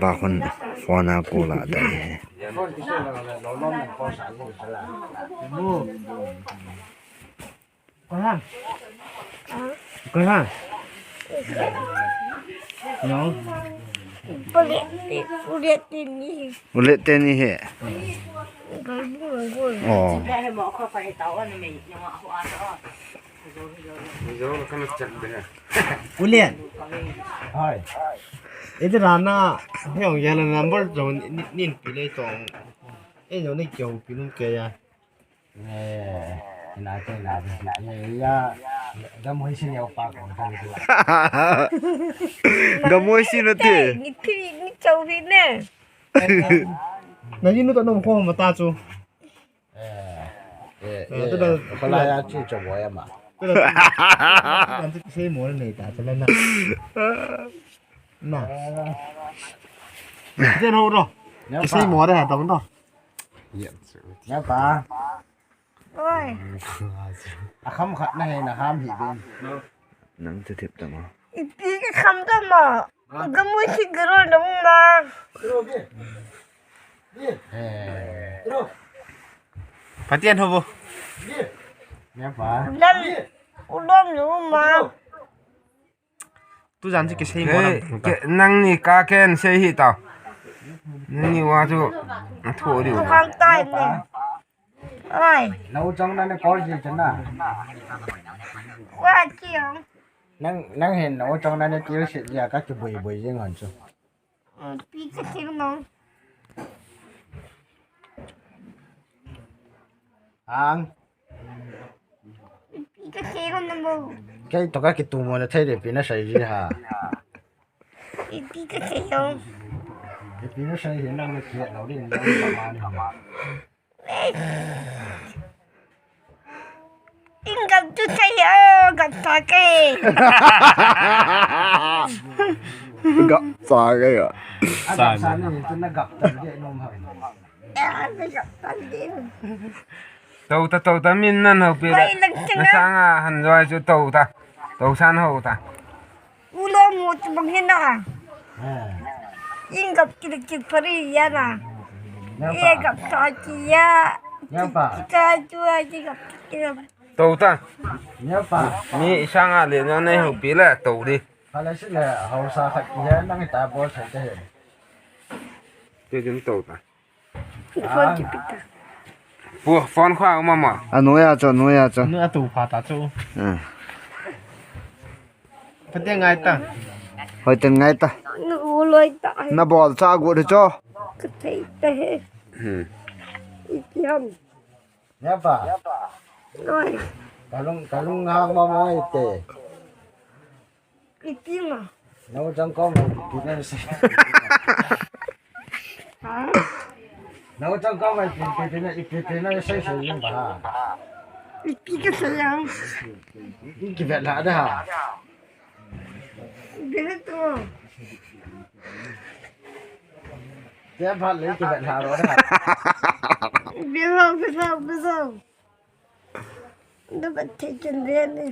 บาคนฟอนาโกลาได้ก็ฮะน้องอุเลเตนี่เหอ๋ออุเลียนใช่เอ็ดร้านน่ะเฮียงยันนัมเบอร์จงนินปีเลยจงเอ็ดจงนี่เกี่ยวปีนุ่มเกยน่าจะน่าจะดมให้ชินเอาปากของเขาเลยดมให้ชินเตะนี่พี่นี่เจ้าพี่เนี่ยนั่นยิ่งนู้นต้องข้อมาตาจู后来呀去找我呀嘛，นั่นจะใช้หมอนเลยตาจะเล่นน่ะน่ะเจ้าหนูรอจะใช้หมอนได้ตรงนั้น你爸， โอ้ย啊，看不看那些那哈皮边？ นังจะเทียบตาม อีพี่ก็คำตั้งมาก็ไม่คิดกระโดดลงมา 哎， พัดเตียนเหรอ你爸， แล้วอุดมลงมา ตู้จันจะใช้หมอนนั่งนี่กาแกนเสียหิตานี่ว่าจะทั่วดิว ทางใต้เนี่ยโอ้ย那我长那高级真呐， ว่าเจียง能很，我长那丢些呀，个就不人安住。พี่ก็เจียงน้อง啊， พี่ก็เจียงน้อง cáiตัวcáiตัวมันใช่เด็กปีน่ะใส่ยี่ห้า พี่ก็เจียง เด็กปีน่ะใส่เห็นนั่งเขียนเราดิเราประมาณนี้มา อิงกับจุดใจเออกับตาเกย กับสาไงอ่ะ สามนี่จนน่ะกับตันเด็กนมเหรอ เออไปกับตาเกย ตัวตามินนั่นเหรอพี่ละนั่งสังอ่ะหันจอยจุดตัวชันเหรอตาอุลมดบางเห็นนะอิงกับจิตปริยานะเอกับตาเกียตาจัวจิกับเอตัวตาเนี่ยป่ะนี่สังอ่ะเรียนในหัวพี่ละตัวดิอะไรสิเนี่ยเขาสาขัดเนี่ยนั่งตาบอดใส่ได้เดี๋ยวตัวตาคนจิปิตาปัวฟอนข้าวมาหมดอ่ะหนูอยากจะเนื้อตูผาตาจูพัดเตียนไงตาเฮ้ยจังไงตาหนูเลยตายน่าบอลซากูเถอะจ้าก็เทเตะอีกยันเนี่ยป่ะน้อยกะลุงหางมาไม่เตะ อีกทีน่ะเราจังก็ไม่กินนั่นสิเราจังก็ไม่กินนั่นอีกกินนั่นใช่ใช่ยังป่ะอีกทีก็เสียงกินแบบละได้ฮะเดี๋ยวตัวเดี๋ยวพัดเลยกินแบบละเราได้ฮะเดี๋ยวดูบัตรเจ็ดเดือนนี่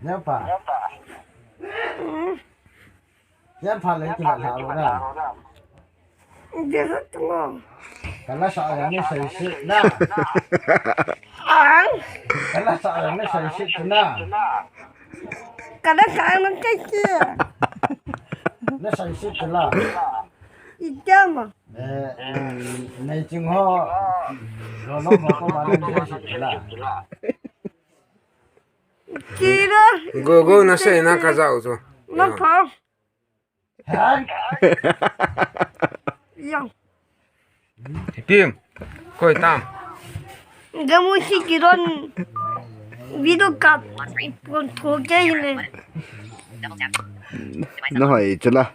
เนี่ยป่ะเนี่ยพัดเลยกินแบบละเราได้เดี๋ยวตัวกันละสาวยังไม่ใส่ชุดนะกันละสาวยังไม่ใส่ชุดนะกันละสาวมันใช่เชื่อไม่ใส่ชุดละอีกจังมั้งในจริงเหรอเราน้องบอกว่าไม่ใส่ชุดละกี่ละ กูน่าใช่น่าข้าจ้าจ้ะน้องพ่อยัง พิมคอยตามก็มุสิกิรอนวิดีโอกับคนโทรใจเลยน้อยจุละ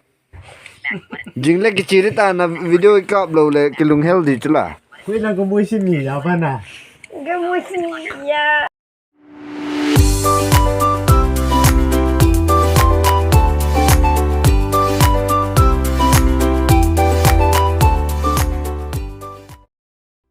จิงเล็กกิจริตานะวิดีโอกับเราเลยกิลุงเฮลดีจุละคุยนั่งก็มุ้ยสิมีแล้วป่ะน่ะก็มุสิยา